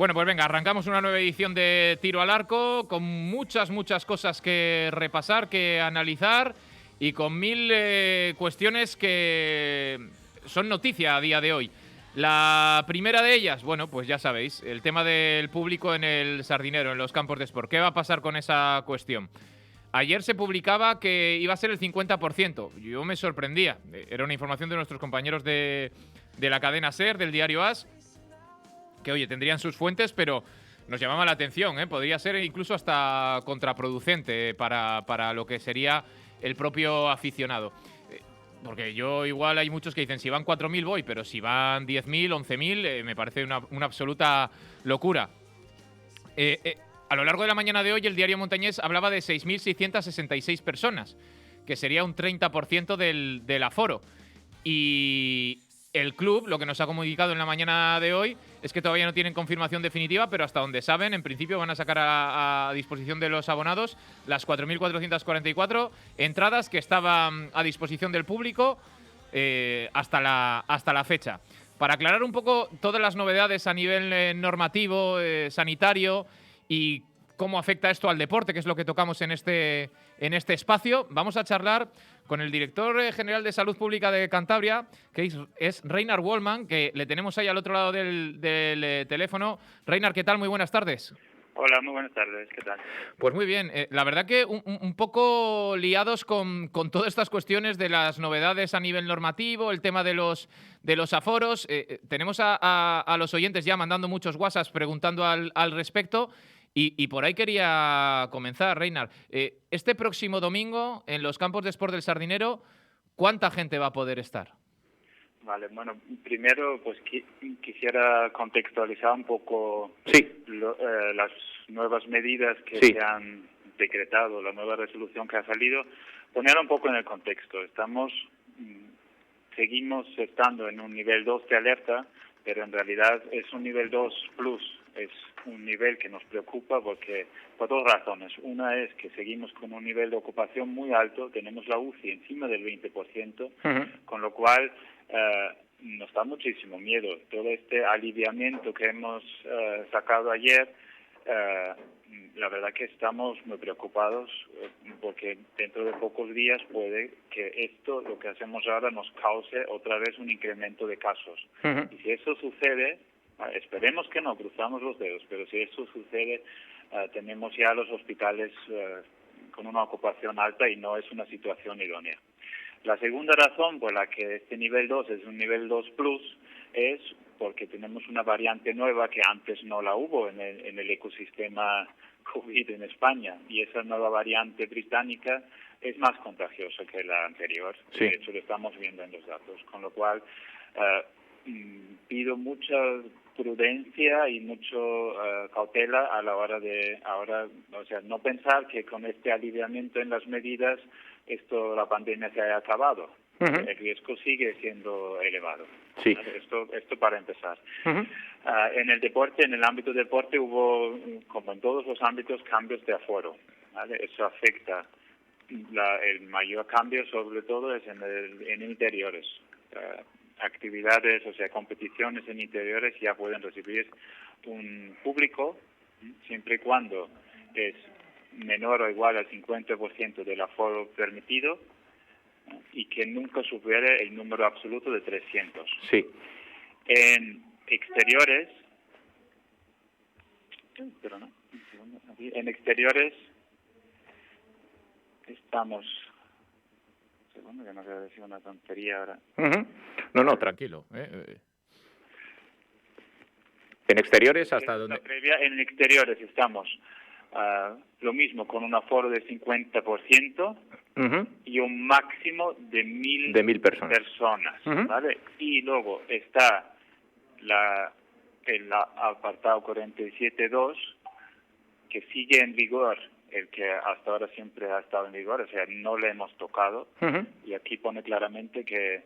Bueno, pues venga, arrancamos una nueva edición de Tiro al Arco con muchas cosas que repasar, que analizar y con mil cuestiones que son noticia a día de hoy. La primera de ellas, bueno, pues ya sabéis, el tema del público en el Sardinero, en los campos de sport. ¿Qué va a pasar con esa cuestión? Ayer se publicaba que iba a ser el 50%. Yo me sorprendía. Era una información de nuestros compañeros de la cadena SER, del diario AS, que, oye, tendrían sus fuentes, pero nos llamaba la atención, ¿eh? Podría ser incluso hasta contraproducente para lo que sería el propio aficionado. Porque yo igual hay muchos que dicen, si van 4.000 voy, pero si van 10.000, 11.000, me parece una absoluta locura. A lo largo de la mañana de hoy, el diario montañés hablaba de 6.666 personas, que sería un 30% del aforo. Y el club, lo que nos ha comunicado en la mañana de hoy, es que todavía no tienen confirmación definitiva, pero hasta donde saben, en principio van a sacar a disposición de los abonados las 4.444 entradas que estaban a disposición del público hasta la fecha. Para aclarar un poco todas las novedades a nivel normativo, sanitario y cómo afecta esto al deporte, que es lo que tocamos en este espacio, vamos a charlar con el director general de Salud Pública de Cantabria, que es Reinar Wallman, que le tenemos ahí al otro lado del teléfono. Reinar, ¿qué tal? Muy buenas tardes. Hola, muy buenas tardes, ¿qué tal? Pues muy bien, la verdad que un poco liados con todas estas cuestiones de las novedades a nivel normativo, el tema de los aforos. Tenemos a los oyentes ya mandando muchos WhatsApps preguntando al respecto. Y por ahí quería comenzar, Reinar. Este próximo domingo, en los campos de sport del Sardinero, ¿cuánta gente va a poder estar? Vale, bueno, primero pues quisiera contextualizar un poco las nuevas medidas que se han decretado, la nueva resolución que ha salido, poner un poco en el contexto. Seguimos estando en un nivel 2 de alerta, pero en realidad es un nivel 2 plus. Es un nivel que nos preocupa por dos razones. Una es que seguimos con un nivel de ocupación muy alto, tenemos la UCI encima del 20%, con lo cual nos da muchísimo miedo. Todo este aliviamiento que hemos sacado ayer, la verdad que estamos muy preocupados porque dentro de pocos días puede que esto, lo que hacemos ahora, nos cause otra vez un incremento de casos. Y si eso sucede, esperemos que no, cruzamos los dedos, pero si eso sucede, tenemos ya los hospitales con una ocupación alta y no es una situación idónea. La segunda razón por la que este nivel 2 es un nivel 2 plus es porque tenemos una variante nueva que antes no la hubo en el ecosistema COVID en España, y esa nueva variante británica es más contagiosa que la anterior. Sí. De hecho, lo estamos viendo en los datos, con lo cual pido mucha prudencia y mucho cautela a la hora de ahora, o sea, no pensar que con este aliviamiento en las medidas la pandemia se haya acabado. El riesgo sigue siendo elevado. Sí. Esto para empezar. En el deporte, en el ámbito del deporte, hubo, como en todos los ámbitos, cambios de aforo, ¿vale? Eso afecta. El mayor cambio, sobre todo, es en interiores. Actividades, o sea, competiciones en interiores ya pueden recibir un público siempre y cuando es menor o igual al 50% del aforo permitido y que nunca supere el número absoluto de 300. Sí. En exteriores, estamos... Segundo, que no quiero decir una tontería ahora. No, tranquilo. En exteriores, ¿hasta dónde? En exteriores estamos lo mismo, con un aforo de 50% y un máximo de 1.000 personas, ¿vale? Y luego está el apartado 47.2, que sigue en vigor, el que hasta ahora siempre ha estado en vigor, o sea, no le hemos tocado. Y aquí pone claramente que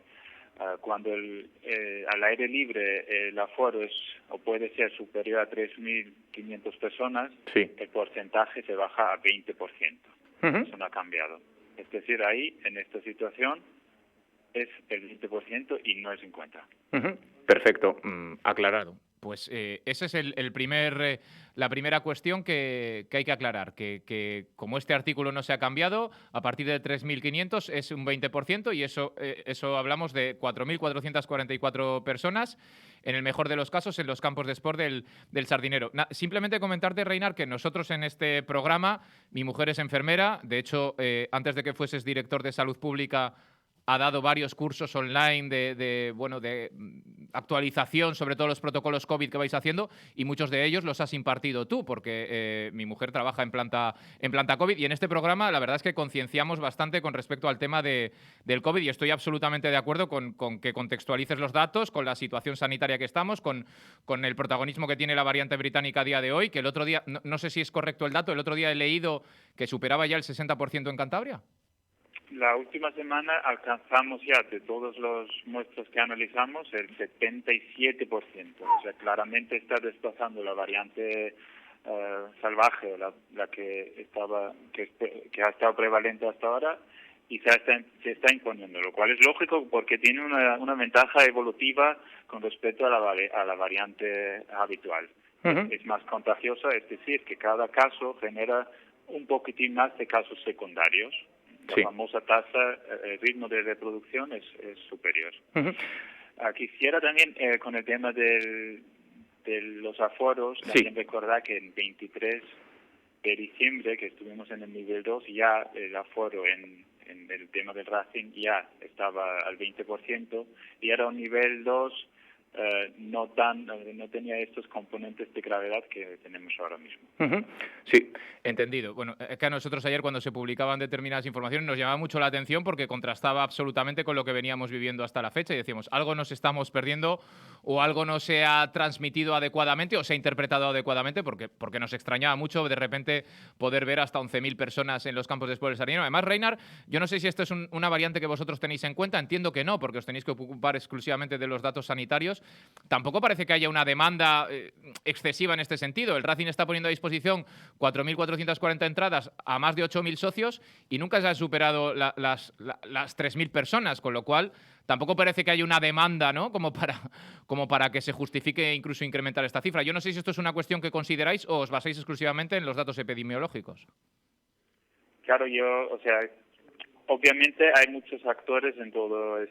cuando al aire libre el aforo es o puede ser superior a 3.500 personas, el porcentaje se baja a 20%. Eso no ha cambiado. Es decir, ahí, en esta situación, es el 20% y no el 50%. Perfecto, aclarado. Pues ese es la primera cuestión que hay que aclarar, que como este artículo no se ha cambiado, a partir de 3.500 es un 20% y eso hablamos de 4.444 personas, en el mejor de los casos, en los campos de sport del Sardinero. Simplemente comentarte, Reinar, que nosotros en este programa, mi mujer es enfermera, de hecho, antes de que fueses director de Salud Pública, ha dado varios cursos online de actualización sobre todos los protocolos COVID que vais haciendo y muchos de ellos los has impartido tú, porque mi mujer trabaja en planta COVID y en este programa la verdad es que concienciamos bastante con respecto al tema del COVID y estoy absolutamente de acuerdo con que contextualices los datos, con la situación sanitaria que estamos, con el protagonismo que tiene la variante británica a día de hoy, que el otro día, no sé si es correcto el dato, el otro día he leído que superaba ya el 60% en Cantabria. La última semana alcanzamos ya de todos los muestras que analizamos el 77%. O sea, claramente está desplazando la variante salvaje, la que ha estado prevalente hasta ahora y se está imponiendo, lo cual es lógico porque tiene una ventaja evolutiva con respecto a la variante habitual. Uh-huh. Es más contagiosa, es decir, que cada caso genera un poquitín más de casos secundarios. La famosa tasa, el ritmo de reproducción es superior. Uh-huh. Quisiera también, con el tema de los aforos, también recordar que el 23 de diciembre, que estuvimos en el nivel 2, ya el aforo en el tema del Racing ya estaba al 20% y era un nivel 2 no tenía estos componentes de gravedad que tenemos ahora mismo. Uh-huh. Sí. Entendido. Bueno, es que a nosotros ayer cuando se publicaban determinadas informaciones nos llamaba mucho la atención porque contrastaba absolutamente con lo que veníamos viviendo hasta la fecha y decíamos, algo nos estamos perdiendo o algo no se ha transmitido adecuadamente o se ha interpretado adecuadamente porque nos extrañaba mucho de repente poder ver hasta 11.000 personas en los campos de sport del Sardinero. Además, Reinar, yo no sé si esto es una variante que vosotros tenéis en cuenta, entiendo que no, porque os tenéis que ocupar exclusivamente de los datos sanitarios. Tampoco parece que haya una demanda excesiva en este sentido. El Racing está poniendo a disposición 4.440 entradas a más de 8.000 socios y nunca se han superado las 3.000 personas, con lo cual tampoco parece que haya una demanda, ¿no?, como para que se justifique incluso incrementar esta cifra. Yo no sé si esto es una cuestión que consideráis o os basáis exclusivamente en los datos epidemiológicos. Claro, obviamente hay muchos actores en todo en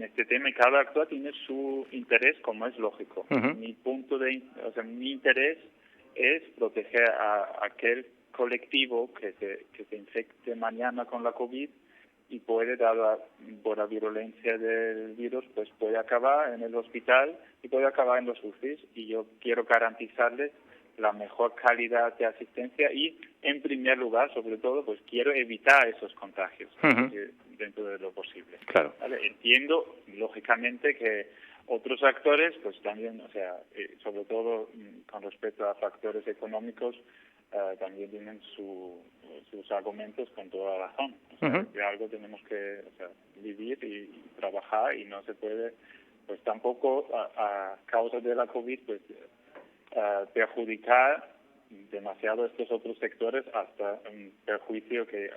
este tema y cada actor tiene su interés, como es lógico. Uh-huh. Mi interés es proteger a aquel colectivo que se infecte mañana con la COVID y puede, por la virulencia del virus, pues puede acabar en el hospital y puede acabar en los UCIs y yo quiero garantizarles la mejor calidad de asistencia y, en primer lugar, sobre todo, pues quiero evitar esos contagios dentro de lo posible. Claro. ¿Vale? Entiendo, lógicamente, que otros actores, pues también, sobre todo con respecto a factores económicos, también tienen sus argumentos con toda razón. De algo tenemos que vivir y trabajar y no se puede, pues tampoco a causa de la COVID, pues perjudicar demasiado estos otros sectores hasta un perjuicio que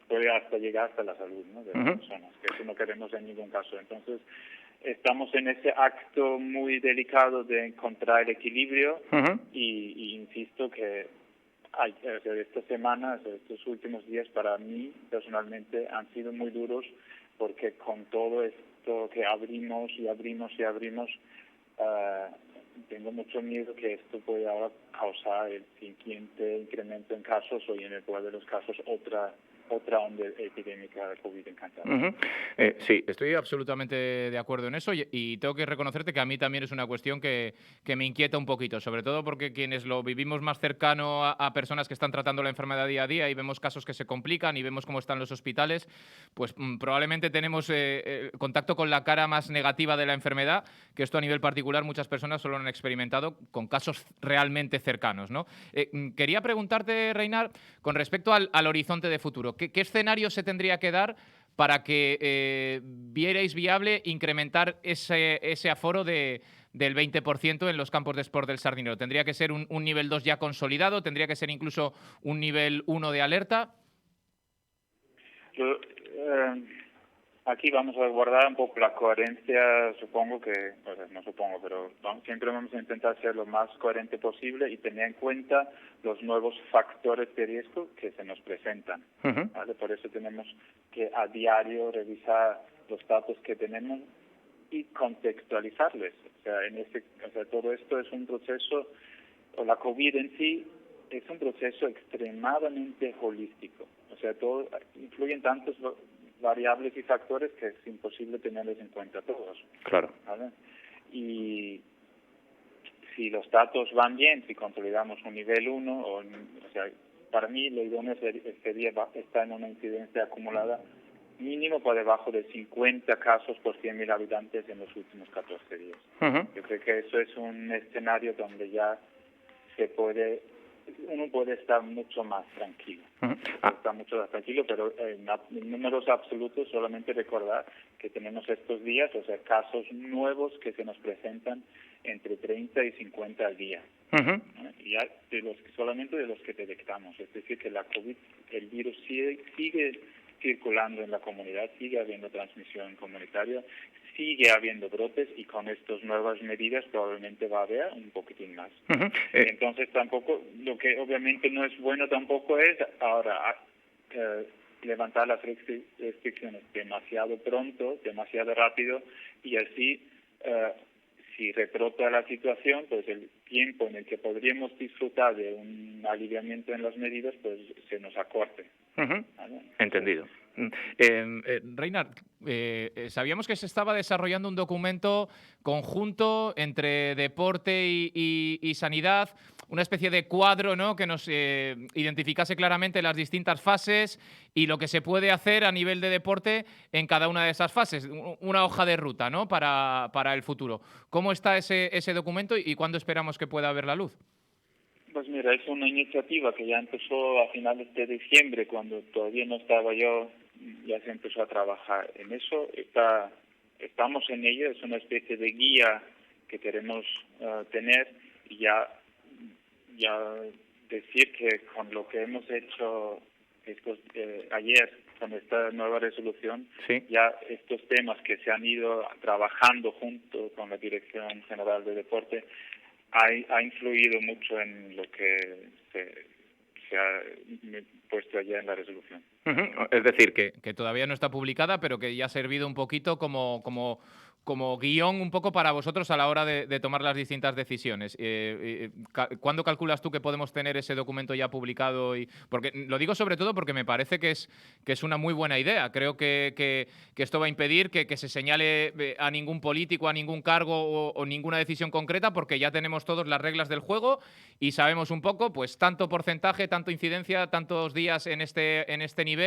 puede hasta llegar hasta la salud, ¿no?, de las personas, que eso no queremos en ningún caso. Entonces, estamos en ese acto muy delicado de encontrar el equilibrio y insisto que estas semanas, estos últimos días para mí personalmente han sido muy duros porque con todo esto que abrimos, tengo mucho miedo que esto pueda ahora causar el siguiente incremento en casos o, en el peor de los casos, otra onda epidémica de COVID en Cantabria. Sí, estoy absolutamente de acuerdo en eso y tengo que reconocerte que a mí también es una cuestión que me inquieta un poquito, sobre todo porque quienes lo vivimos más cercano a personas que están tratando la enfermedad día a día y vemos casos que se complican y vemos cómo están los hospitales, pues probablemente tenemos contacto con la cara más negativa de la enfermedad, que esto a nivel particular muchas personas solo han experimentado con casos realmente cercanos, ¿no? Quería preguntarte, Reinar, con respecto al horizonte de futuro. ¿Qué escenario se tendría que dar para que vierais viable incrementar ese aforo del 20% en los campos de sport del Sardinero? ¿Tendría que ser un nivel 2 ya consolidado? ¿Tendría que ser incluso un nivel 1 de alerta? aquí vamos a guardar un poco la coherencia, supongo que, o sea, no supongo, pero siempre vamos a intentar ser lo más coherente posible y tener en cuenta los nuevos factores de riesgo que se nos presentan. ¿Vale? Por eso tenemos que a diario revisar los datos que tenemos y contextualizarles. O sea, todo esto es un proceso, o la COVID en sí es un proceso extremadamente holístico. O sea, todo influyen tantos variables y factores que es imposible tenerlos en cuenta todos. Claro. ¿Vale? Y si los datos van bien, si consolidamos un nivel 1, o sea, para mí lo idóneo sería estar en una incidencia acumulada mínimo por debajo de 50 casos por 100.000 habitantes en los últimos 14 días. Yo creo que eso es un escenario donde ya uno puede estar mucho más tranquilo. Está mucho más tranquilo, pero en números absolutos solamente recordar que tenemos estos días, o sea, casos nuevos que se nos presentan entre 30 y 50 al día. Y ya solamente de los que detectamos. Es decir, que la COVID, el virus sigue circulando en la comunidad, sigue habiendo transmisión comunitaria, sigue habiendo brotes y con estas nuevas medidas probablemente va a haber un poquitín más. Entonces tampoco, lo que obviamente no es bueno tampoco es ahora levantar las restricciones demasiado pronto, demasiado rápido y así si rebrota la situación, pues el tiempo en el que podríamos disfrutar de un aliviamiento en las medidas, pues se nos acorte. ¿Vale? Entendido. Reinhard, sabíamos que se estaba desarrollando un documento conjunto entre deporte y sanidad, una especie de cuadro, ¿no?, que nos identificase claramente las distintas fases y lo que se puede hacer a nivel de deporte en cada una de esas fases, una hoja de ruta, ¿no?, para el futuro. ¿Cómo está ese documento y cuándo esperamos que pueda ver la luz? Pues mira, es una iniciativa que ya empezó a finales de diciembre, cuando todavía no estaba yo, ya se empezó a trabajar en eso. Estamos en ello, es una especie de guía que queremos tener y ya decir que con lo que hemos hecho ayer con esta nueva resolución, sí, ya estos temas que se han ido trabajando junto con la Dirección General de Deporte ha influido mucho en lo que se ha puesto allá en la resolución. Es decir, que todavía no está publicada, pero que ya ha servido un poquito como guión un poco para vosotros a la hora de tomar las distintas decisiones. ¿Cuándo calculas tú que podemos tener ese documento ya publicado? Porque lo digo sobre todo porque me parece que es una muy buena idea. Creo que esto va a impedir que se señale a ningún político, a ningún cargo o ninguna decisión concreta, porque ya tenemos todas las reglas del juego y sabemos un poco, pues tanto porcentaje, tanto incidencia, tantos días en este nivel,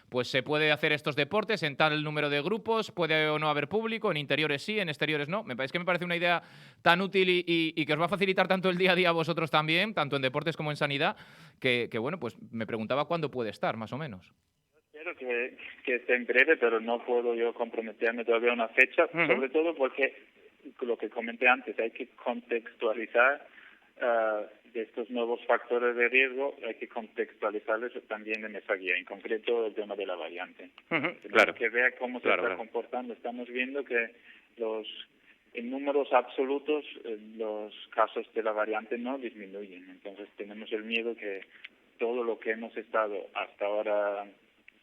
pues se puede hacer estos deportes en tal número de grupos, puede o no haber público, en interiores sí, en exteriores no. Me parece una idea tan útil y que os va a facilitar tanto el día a día a vosotros también, tanto en deportes como en sanidad, que bueno, pues me preguntaba cuándo puede estar, más o menos. Espero que esté en breve, pero no puedo yo comprometerme todavía a una fecha, sobre todo porque, lo que comenté antes, hay que contextualizar de estos nuevos factores de riesgo, hay que contextualizarlos también en esa guía, en concreto el tema de la variante. Claro. Que vea cómo se está comportando. Estamos viendo que en números absolutos los casos de la variante no disminuyen. Entonces tenemos el miedo que todo lo que hemos estado hasta ahora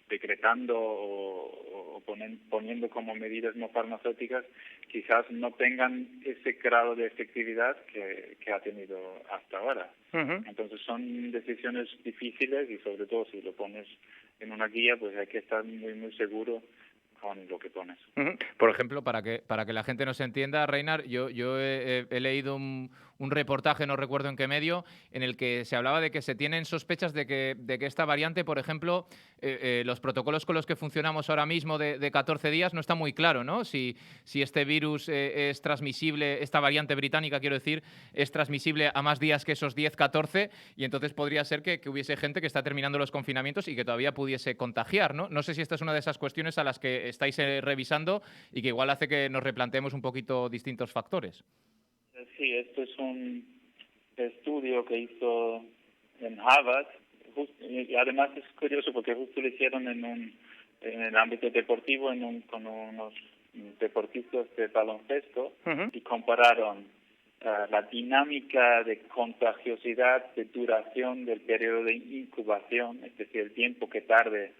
decretando o poniendo como medidas no farmacéuticas quizás no tengan ese grado de efectividad que ha tenido hasta ahora. Entonces son decisiones difíciles y sobre todo si lo pones en una guía, pues hay que estar muy muy seguro con lo que pones. Por ejemplo, para que la gente nos entienda, Reinhard, yo he leído un reportaje, no recuerdo en qué medio, en el que se hablaba de que se tienen sospechas de que esta variante, por ejemplo, los protocolos con los que funcionamos ahora mismo de 14 días no está muy claro, ¿no? Si este virus es transmisible, esta variante británica, quiero decir, es transmisible a más días que esos 10, 14, y entonces podría ser que hubiese gente que está terminando los confinamientos y que todavía pudiese contagiar, ¿no? No sé si esta es una de esas cuestiones a las que estáis revisando y que igual hace que nos replanteemos un poquito distintos factores. Sí, esto es un estudio que hizo en Harvard y además es curioso porque justo lo hicieron en en el ámbito deportivo con unos deportistas de baloncesto y compararon la dinámica de contagiosidad, de duración del periodo de incubación, es decir, el tiempo que tarde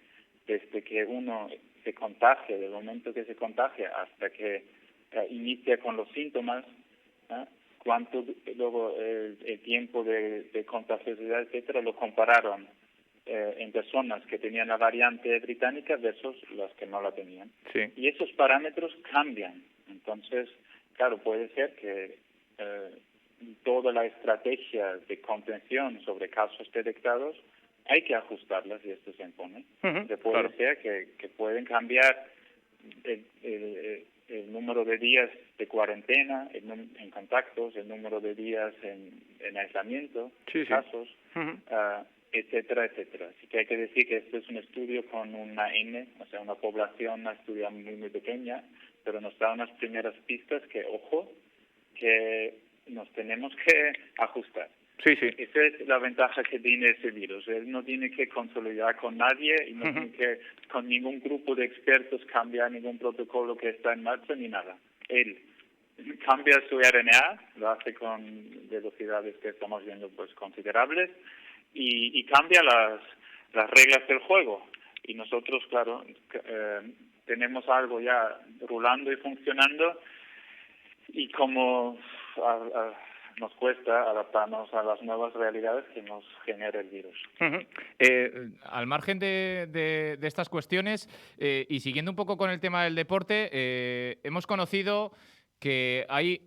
desde que uno se contagia, del momento que se contagia hasta que inicia con los síntomas, cuánto luego el tiempo de contagiosidad, etcétera, lo compararon en personas que tenían la variante británica versus las que no la tenían. Sí. Y esos parámetros cambian. Entonces, claro, puede ser que toda la estrategia de contención sobre casos detectados hay que ajustarlas y esto se impone. Puede ser que pueden cambiar el número de días de cuarentena en contactos, el número de días en aislamiento, casos, etcétera, etcétera. Así que hay que decir que este es un estudio con una N, o sea, una población, una estudia muy pequeña, pero nos da unas primeras pistas que, ojo, que nos tenemos que ajustar. Sí. Esa es la ventaja que tiene ese virus. Él no tiene que consolidar con nadie y no tiene que con ningún grupo de expertos cambiar ningún protocolo que está en marcha ni nada. Él cambia su RNA, lo hace con velocidades que estamos viendo pues considerables y cambia las reglas del juego. Y nosotros, claro, tenemos algo ya rulando y funcionando y como nos cuesta adaptarnos a las nuevas realidades que nos genera el virus. Al margen de estas cuestiones y siguiendo un poco con el tema del deporte, hemos conocido que hay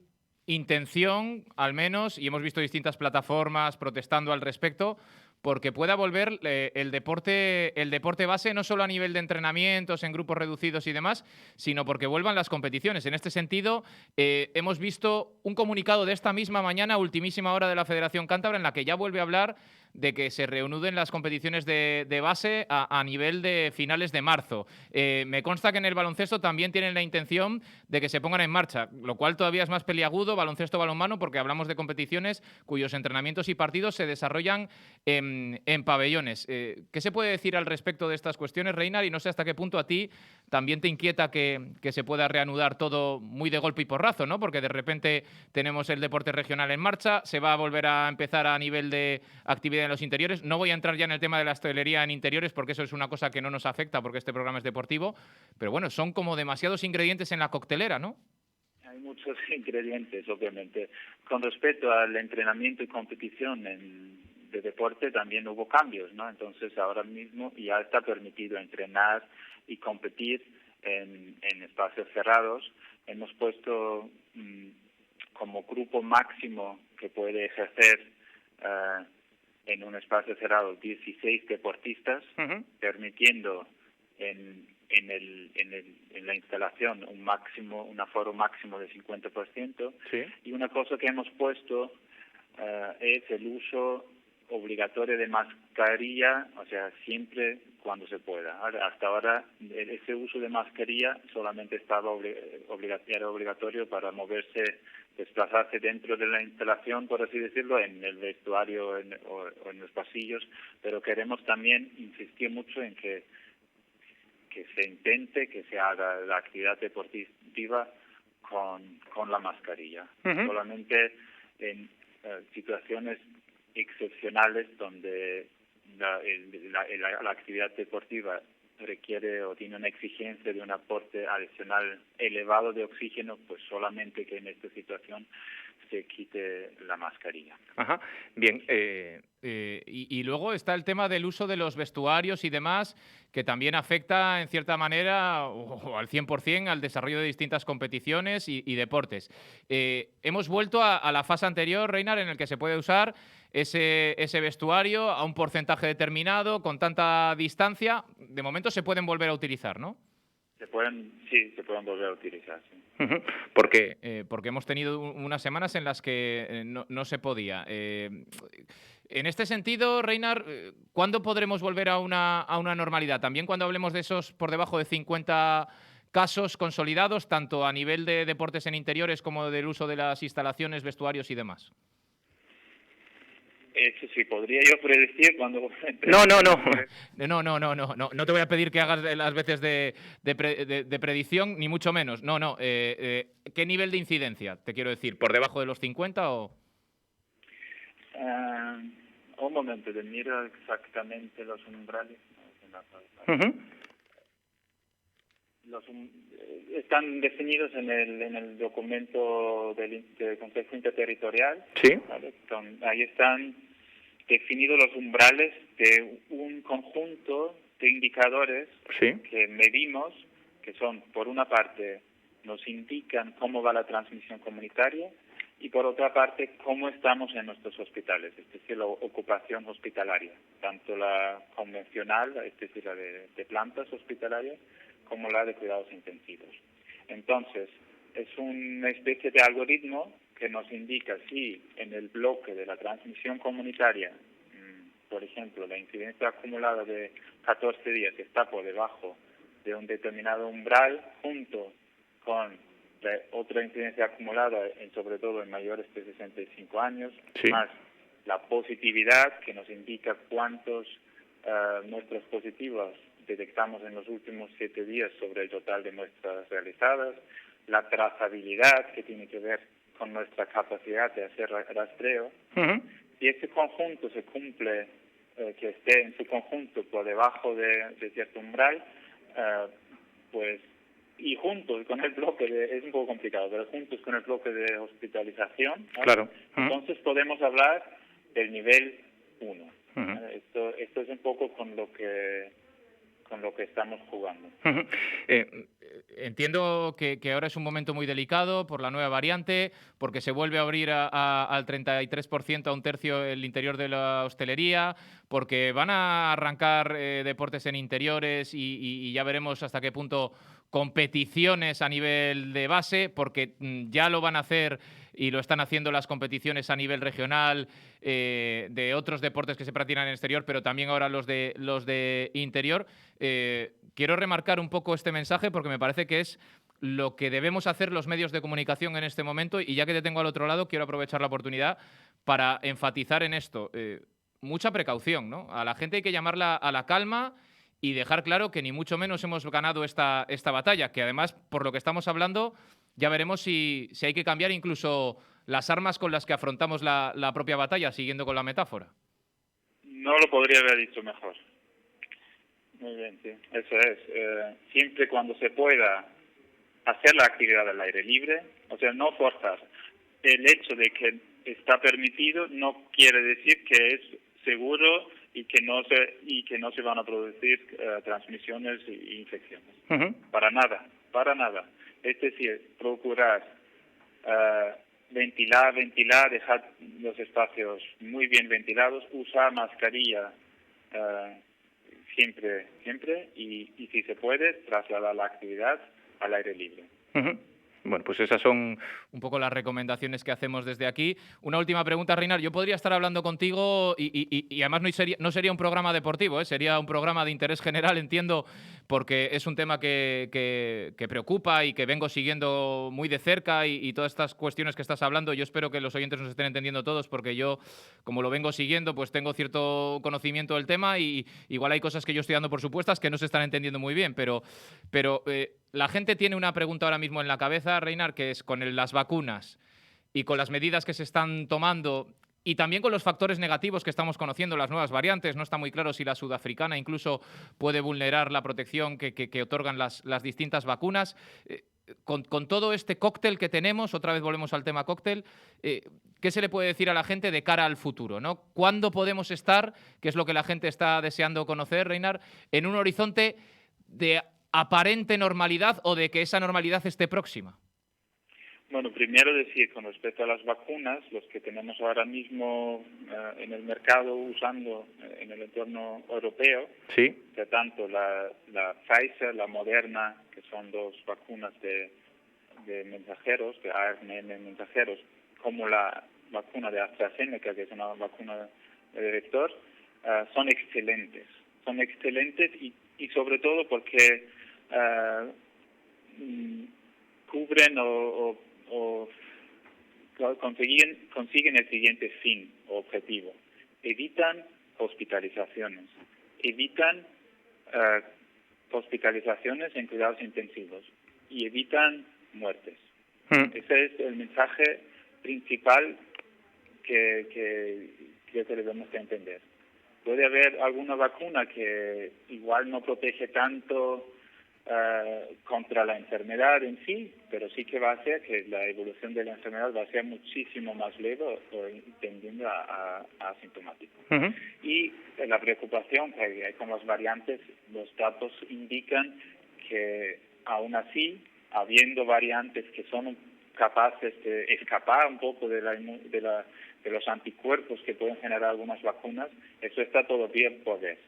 intención, al menos, y hemos visto distintas plataformas protestando al respecto, porque pueda volver el deporte base, no solo a nivel de entrenamientos en grupos reducidos y demás, sino porque vuelvan las competiciones. En este sentido, hemos visto un comunicado de esta misma mañana, ultimísima hora de la Federación Cántabra, en la que ya vuelve a hablar de que se reanuden las competiciones de base a nivel de finales de marzo. Me consta que en el baloncesto también tienen la intención de que se pongan en marcha, lo cual todavía es más peliagudo, baloncesto-balonmano, porque hablamos de competiciones cuyos entrenamientos y partidos se desarrollan en pabellones. ¿Qué se puede decir al respecto de estas cuestiones, Reinar? Y no sé hasta qué punto a ti también te inquieta que se pueda reanudar todo muy de golpe y porrazo, ¿no? Porque de repente tenemos el deporte regional en marcha, se va a volver a empezar a nivel de actividad en los interiores. No voy a entrar ya en el tema de la hostelería en interiores porque eso es una cosa que no nos afecta porque este programa es deportivo, pero bueno, son como demasiados ingredientes en la coctelera, ¿no? Hay muchos ingredientes, obviamente. Con respecto al entrenamiento y competición de deporte también hubo cambios, ¿no? Entonces ahora mismo ya está permitido entrenar y competir en espacios cerrados. Hemos puesto como grupo máximo que puede ejercer en un espacio cerrado 16 deportistas, permitiendo en la instalación un aforo máximo de 50%. Y una cosa que hemos puesto es el uso obligatorio de mascarilla, o sea, siempre cuando se pueda. Hasta ahora ese uso de mascarilla solamente estaba era obligatorio para moverse, desplazarse dentro de la instalación, por así decirlo, en el vestuario o en los pasillos, pero queremos también insistir mucho en que se intente que se haga la actividad deportiva con la mascarilla. Solamente en situaciones excepcionales donde la actividad deportiva requiere o tiene una exigencia de un aporte adicional elevado de oxígeno, pues solamente que en esta situación se quite la mascarilla. Ajá, bien. Y luego está el tema del uso de los vestuarios y demás, que también afecta en cierta manera o al 100% al desarrollo de distintas competiciones y deportes. Hemos vuelto a la fase anterior, Reinar, en el que se puede usar ese vestuario a un porcentaje determinado, con tanta distancia. De momento se pueden volver a utilizar, ¿no? Se pueden volver a utilizar, sí. ¿Por qué? Porque hemos tenido unas semanas en las que no se podía. En este sentido, Reinar, ¿cuándo podremos volver a una normalidad? También cuando hablemos de esos por debajo de 50 casos consolidados, tanto a nivel de deportes en interiores como del uso de las instalaciones, vestuarios y demás. Eso sí, podría yo predecir cuando... No, no, no. No te voy a pedir que hagas las veces de predicción, ni mucho menos. No. ¿Qué nivel de incidencia? Te quiero decir, ¿por debajo de los 50 o...? Un momento, de miro exactamente los umbrales. Ujú. Están definidos en el documento del Consejo Interterritorial. Sí. ¿Vale? Ahí están definidos los umbrales de un conjunto de indicadores Sí. que medimos, que son, por una parte, nos indican cómo va la transmisión comunitaria y, por otra parte, cómo estamos en nuestros hospitales, es decir, la ocupación hospitalaria, tanto la convencional, es decir, la de plantas hospitalarias, como la de cuidados intensivos. Entonces, es una especie de algoritmo que nos indica si en el bloque de la transmisión comunitaria, por ejemplo, la incidencia acumulada de 14 días está por debajo de un determinado umbral, junto con la otra incidencia acumulada, sobre todo en mayores de 65 años, Sí. más la positividad, que nos indica cuántos muestras positivas detectamos en los últimos 7 días sobre el total de muestras realizadas, la trazabilidad, que tiene que ver con nuestra capacidad de hacer rastreo. Ujú. Si este conjunto se cumple, que esté en su conjunto por debajo de cierto umbral, pues, y juntos con el bloque es un poco complicado, pero juntos con el bloque de hospitalización, ¿no? Claro. Ujú. Entonces podemos hablar del nivel 1. Ujú. Esto es un poco con lo que estamos jugando. Ujú. Entiendo que ahora es un momento muy delicado por la nueva variante, porque se vuelve a abrir al 33%, a un tercio, el interior de la hostelería, porque van a arrancar deportes en interiores y ya veremos hasta qué punto competiciones a nivel de base, porque ya lo van a hacer y lo están haciendo las competiciones a nivel regional de otros deportes que se practican en exterior, pero también ahora los de interior. Quiero remarcar un poco este mensaje porque me parece que es lo que debemos hacer los medios de comunicación en este momento, y ya que te tengo al otro lado, quiero aprovechar la oportunidad para enfatizar en esto. Mucha precaución, ¿no? A la gente hay que llamarla a la calma y dejar claro que ni mucho menos hemos ganado esta batalla, que además, por lo que estamos hablando, ya veremos si hay que cambiar incluso las armas con las que afrontamos la propia batalla, siguiendo con la metáfora. No lo podría haber dicho mejor. Muy bien, sí, eso es. Siempre cuando se pueda hacer la actividad al aire libre, o sea, no forzar. El hecho de que está permitido no quiere decir que es seguro y que no se van a producir transmisiones e infecciones. Ujú. Para nada. Es decir, procurar ventilar, dejar los espacios muy bien ventilados, usar mascarilla siempre, y si se puede, trasladar la actividad al aire libre. Ujú. Bueno, pues esas son... Un poco las recomendaciones que hacemos desde aquí. Una última pregunta, Reinar. Yo podría estar hablando contigo y además no sería un programa deportivo, sería un programa de interés general, entiendo, porque es un tema que preocupa y que vengo siguiendo muy de cerca y todas estas cuestiones que estás hablando, yo espero que los oyentes nos estén entendiendo todos, porque yo, como lo vengo siguiendo, pues tengo cierto conocimiento del tema y igual hay cosas que yo estoy dando por supuestas que no se están entendiendo muy bien, pero la gente tiene una pregunta ahora mismo en la cabeza, Reinar, que es con las vacunas y con las medidas que se están tomando y también con los factores negativos que estamos conociendo, las nuevas variantes. No está muy claro si la sudafricana incluso puede vulnerar la protección que otorgan las distintas vacunas. Con todo este cóctel que tenemos, otra vez volvemos al tema cóctel, ¿qué se le puede decir a la gente de cara al futuro, ¿no? ¿Cuándo podemos estar, que es lo que la gente está deseando conocer, Reinar, en un horizonte de aparente normalidad o de que esa normalidad esté próxima? Bueno, primero decir, con respecto a las vacunas, los que tenemos ahora mismo en el mercado usando en el entorno europeo, Sí. que tanto la Pfizer, la Moderna, que son dos vacunas de mensajeros, de ARN mensajeros, como la vacuna de AstraZeneca, que es una vacuna de vector, son excelentes. Son excelentes y sobre todo porque cubren o consiguen el siguiente fin o objetivo, evitan hospitalizaciones, evitan hospitalizaciones en cuidados intensivos y evitan muertes. Ese es el mensaje principal que creo que debemos de entender. Puede haber alguna vacuna que igual no protege tanto contra la enfermedad en sí, pero sí que va a hacer que la evolución de la enfermedad va a ser muchísimo más leve o tendiendo a asintomático. Y la preocupación que hay con las variantes, los datos indican que aún así, habiendo variantes que son capaces de escapar un poco de los anticuerpos que pueden generar algunas vacunas, eso está todavía por ver.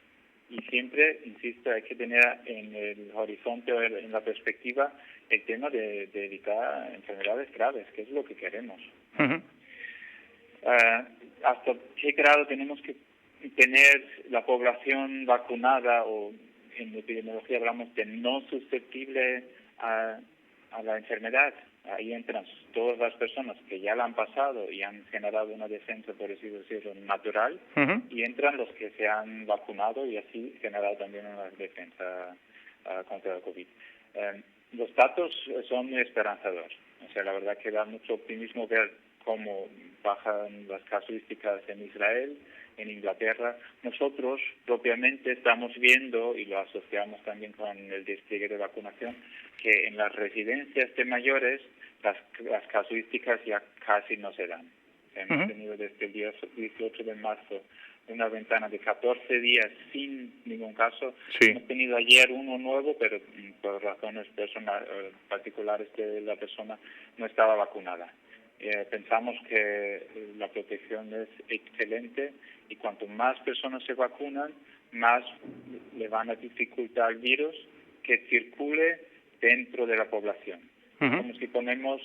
Y siempre, insisto, hay que tener en el horizonte o en la perspectiva el tema de evitar enfermedades graves, que es lo que queremos. ¿Hasta qué grado tenemos que tener la población vacunada, o en epidemiología hablamos de no susceptible a la enfermedad? Ahí entran todas las personas que ya la han pasado y han generado una defensa, por así decirlo, natural, y entran los que se han vacunado y así generado también una defensa contra el COVID. Los datos son muy esperanzadores. O sea, la verdad que da mucho optimismo ver cómo bajan las casuísticas en Israel, en Inglaterra. Nosotros propiamente estamos viendo, y lo asociamos también con el despliegue de vacunación, que en las residencias de mayores las casuísticas ya casi no se dan. Hemos tenido desde el día 18 de marzo una ventana de 14 días sin ningún caso. Sí. Hemos tenido ayer uno nuevo, pero por razones particulares de la persona no estaba vacunada. Pensamos que la protección es excelente y cuanto más personas se vacunan, más le van a dificultar al virus que circule dentro de la población. Como si ponemos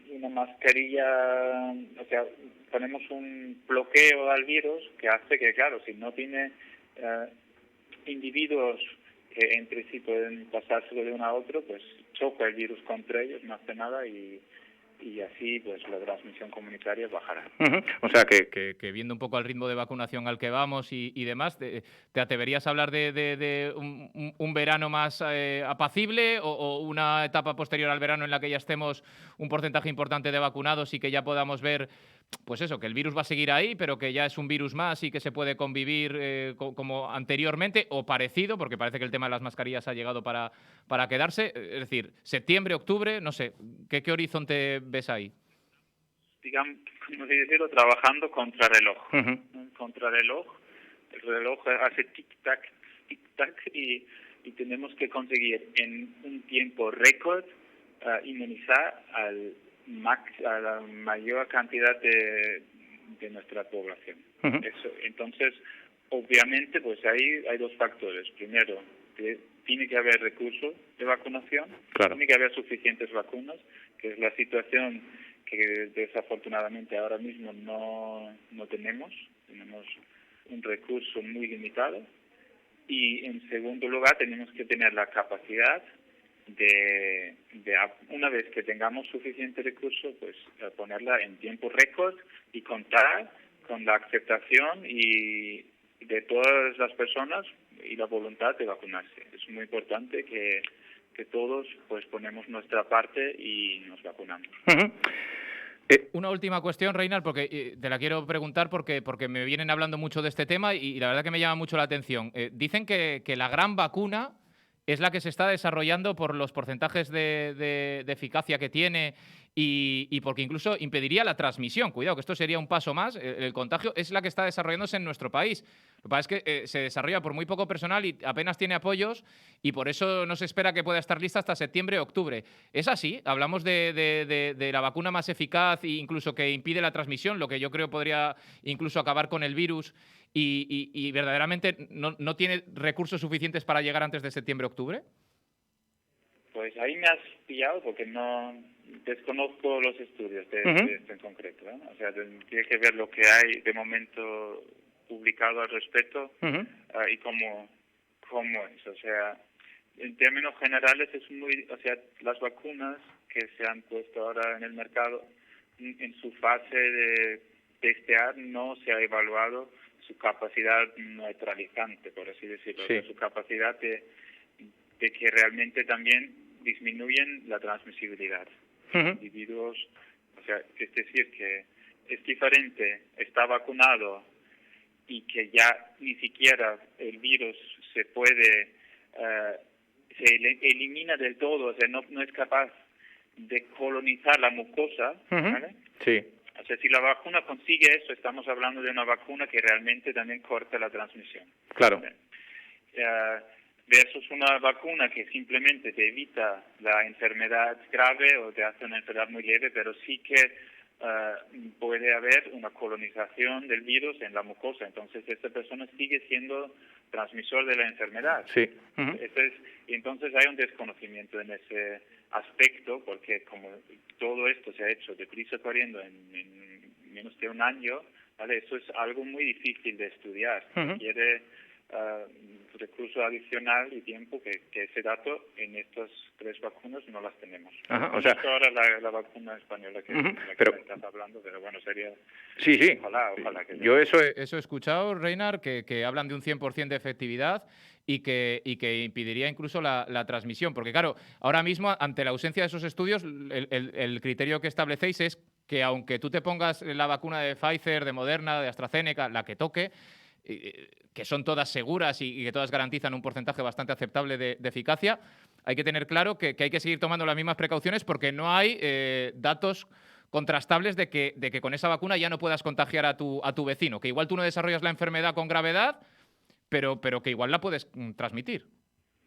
una mascarilla, o sea, ponemos un bloqueo al virus que hace que, claro, si no tiene individuos que entre sí pueden pasárselo de uno a otro, pues choca el virus contra ellos, no hace nada y así pues la transmisión comunitaria bajará. O sea que viendo un poco el ritmo de vacunación al que vamos y demás, ¿te atreverías a hablar de un verano más apacible o una etapa posterior al verano en la que ya estemos un porcentaje importante de vacunados y que ya podamos ver, pues eso, que el virus va a seguir ahí, pero que ya es un virus más y que se puede convivir como anteriormente o parecido, porque parece que el tema de las mascarillas ha llegado para quedarse? Es decir, septiembre, octubre, no sé, ¿qué horizonte ves ahí? Digamos, como decirlo, trabajando contra reloj. Contra reloj. El reloj hace tic-tac, tic-tac y tenemos que conseguir en un tiempo récord inmunizar a la mayor cantidad de nuestra población. Entonces, obviamente, pues ahí hay dos factores. Primero, que tiene que haber recursos de vacunación, tiene que haber suficientes vacunas, que es la situación que desafortunadamente ahora mismo no tenemos un recurso muy limitado. Y en segundo lugar, tenemos que tener la capacidad de una vez que tengamos suficiente recurso, pues ponerla en tiempo récord y contar con la aceptación y de todas las personas y la voluntad de vacunarse. Es muy importante que todos pues ponemos nuestra parte y nos vacunamos. Una última cuestión, Reinald, porque te la quiero preguntar porque me vienen hablando mucho de este tema y la verdad que me llama mucho la atención. Dicen que la gran vacuna es la que se está desarrollando por los porcentajes de eficacia que tiene y porque incluso impediría la transmisión. Cuidado, que esto sería un paso más. El contagio es la que está desarrollándose en nuestro país. Lo que pasa es que se desarrolla por muy poco personal y apenas tiene apoyos y por eso no se espera que pueda estar lista hasta septiembre o octubre. ¿Es así? Hablamos de la vacuna más eficaz e incluso que impide la transmisión, lo que yo creo podría incluso acabar con el virus y verdaderamente no tiene recursos suficientes para llegar antes de septiembre o octubre. Pues ahí me has pillado porque no desconozco los estudios de esto en concreto, ¿eh? O sea, tiene que ver lo que hay de momento publicado al respecto y cómo es. O sea, en términos generales o sea, las vacunas que se han puesto ahora en el mercado en su fase de testear no se ha evaluado su capacidad neutralizante, por así decirlo, Sí. su capacidad de que realmente también disminuyen la transmisibilidad. Ujú. Individuos, o sea, es decir, que es diferente, está vacunado y que ya ni siquiera el virus se puede, elimina del todo, o sea, no es capaz de colonizar la mucosa, Ujú. ¿vale? Sí. O sea, si la vacuna consigue eso, estamos hablando de una vacuna que realmente también corta la transmisión. Claro. Versus una vacuna que simplemente te evita la enfermedad grave o te hace una enfermedad muy leve, pero sí que puede haber una colonización del virus en la mucosa. Entonces, esta persona sigue siendo transmisor de la enfermedad. Sí. Ujú. Y entonces hay un desconocimiento en ese aspecto, porque como todo esto se ha hecho deprisa corriendo en menos de un año, ¿vale? Eso es algo muy difícil de estudiar. Ujú. Requiere recurso adicional y tiempo que ese dato en estas 3 vacunas no las tenemos. Ajá, o sea, justo ahora la vacuna española que, Ujú, la que pero- estás hablando, pero bueno, sería... Sí, sí. Ojalá que... Yo eso Eso he escuchado, Reinar, que hablan de un 100% de efectividad y que impediría incluso la transmisión. Porque claro, ahora mismo, ante la ausencia de esos estudios, el criterio que establecéis es que aunque tú te pongas la vacuna de Pfizer, de Moderna, de AstraZeneca, la que toque, que son todas seguras y que todas garantizan un porcentaje bastante aceptable de eficacia, hay que tener claro que hay que seguir tomando las mismas precauciones porque no hay datos contrastables de que con esa vacuna ya no puedas contagiar a tu vecino, que igual tú no desarrollas la enfermedad con gravedad, pero que igual la puedes transmitir.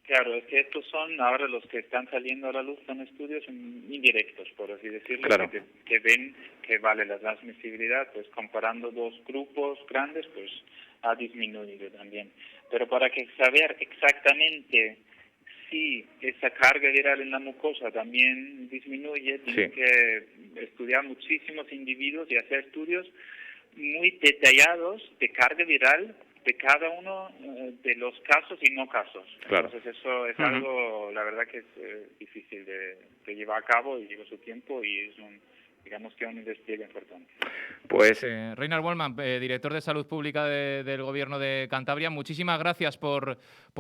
Claro, es que estos son ahora los que están saliendo a la luz, son estudios indirectos, por así decirlo, Claro. que ven que vale la transmisibilidad, pues comparando 2 grupos grandes, pues ha disminuido también. Pero para que saber exactamente si esa carga viral en la mucosa también disminuye, tienes que estudiar muchísimos individuos y hacer estudios muy detallados de carga viral de cada uno de los casos y no casos. Claro. Entonces eso es Ujú. algo, la verdad que es difícil de llevar a cabo y lleva su tiempo y es digamos que un despliegue importante. Pues Reinar Wallman, director de Salud Pública del Gobierno de Cantabria, muchísimas gracias por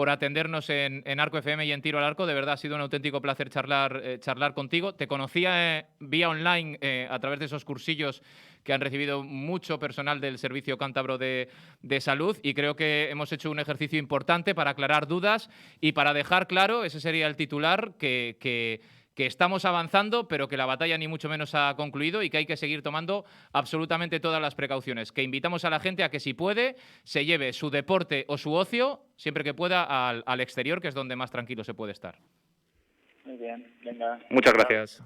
atendernos en Arco FM y en Tiro al Arco. De verdad ha sido un auténtico placer charlar contigo. Te conocía vía online a través de esos cursillos que han recibido mucho personal del Servicio Cántabro de Salud y creo que hemos hecho un ejercicio importante para aclarar dudas y para dejar claro, ese sería el titular, que estamos avanzando, pero que la batalla ni mucho menos ha concluido y que hay que seguir tomando absolutamente todas las precauciones. Que invitamos a la gente a que, si puede, se lleve su deporte o su ocio, siempre que pueda, al exterior, que es donde más tranquilo se puede estar. Muy bien, venga. muchas gracias.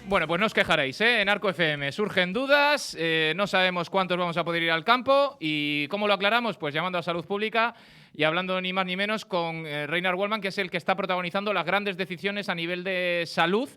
Bueno, pues no os quejaréis, ¿eh? En Arco FM surgen dudas, no sabemos cuántos vamos a poder ir al campo y ¿cómo lo aclaramos? Pues llamando a Salud Pública y hablando ni más ni menos con Reinar Wallman, que es el que está protagonizando las grandes decisiones a nivel de salud